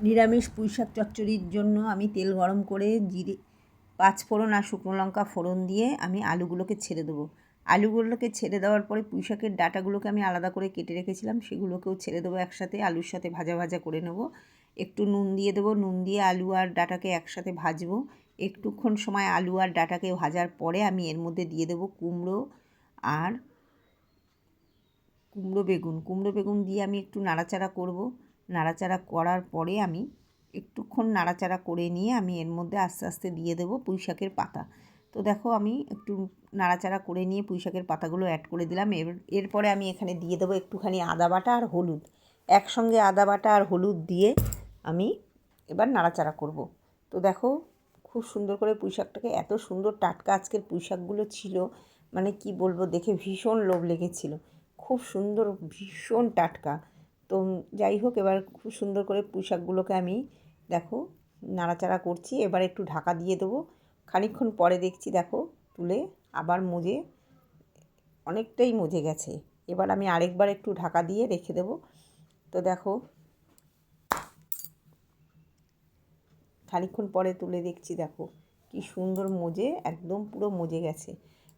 নিরামিষ পুঁইশাক চচ্চড়ির জন্য আমি তেল গরম করে জিরে, পাঁচফোড়ন আর শুকনো লঙ্কা ফোড়ন দিয়ে আমি আলুগুলোকে ছেড়ে দেবো। আলুগুলোকে ছেড়ে দেওয়ার পরে পুঁইশাকের ডাঁটাগুলোকে আমি আলাদা করে কেটে রেখেছিলাম, সেগুলোকেও ছেড়ে দেবো একসাথে, আলুর সাথে ভাজা ভাজা করে নেব। একটু নুন দিয়ে দেবো, নুন দিয়ে আলু আর ডাঁটাকে একসাথে ভাজবো। একটুক্ষণ সময় আলু আর ডাঁটাকে ভাজার পরে আমি এর মধ্যে দিয়ে দেবো কুমড়ো আর কুমড়ো বেগুন দিয়ে আমি একটু নাড়াচাড়া করব। নাড়াচাড়া করার পরে আমি একটুক্ষণ নাড়াচাড়া করে নিয়ে আমি এর মধ্যে আস্তে আস্তে দিয়ে দেবো পুঁইশাকের পাতা। তো দেখো আমি একটু নাড়াচাড়া করে নিয়ে পুঁইশাকের পাতাগুলো অ্যাড করে দিলাম। এরপরে আমি এখানে দিয়ে দেবো একটুখানি আদা বাটা আর হলুদ। একসঙ্গে আদা বাটা আর হলুদ দিয়ে আমি এবার নাড়াচাড়া করব। তো দেখো খুব সুন্দর করে পুঁইশাকটাকে, এত সুন্দর টাটকা আজকের পুঁইশাকগুলো ছিল, মানে কি বলবো, দেখে ভীষণ লোভ লেগেছিল। খুব সুন্দর, ভীষণ টাটকা। তো যাই হোক, এবার খুব সুন্দর করে পুঁইশাকগুলোকে আমি দেখো নাড়াচাড়া করছি। এবার একটু ঢাকা দিয়ে দেবো। খানিকক্ষণ পরে দেখছি দেখো তুলে আবার অনেকটাই মজে গেছে। এবার আমি আরেকবার একটু ঢাকা দিয়ে রেখে দেবো। তো দেখো খানিকক্ষণ পরে তুলে দেখছি দেখো কি সুন্দর মজে, একদম পুরো মজে গেছে।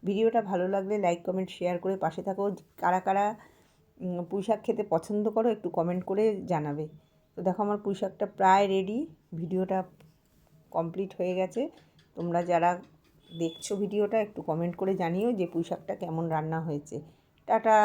ভিডিওটা ভালো লাগলে লাইক কমেন্ট শেয়ার করে পাশে থাকো। কারা কারা পুঁইশাক খেতে পছন্দ করো একটু কমেন্ট করে জানাবে। তো দেখো আমার পুঁইশাকটা প্রায় রেডি, ভিডিওটা কমপ্লিট হয়ে গেছে। তোমরা যারা দেখছো ভিডিওটা একটু কমেন্ট করে জানিও যে পুঁইশাকটা কেমন রান্না হয়েছে। টাটা।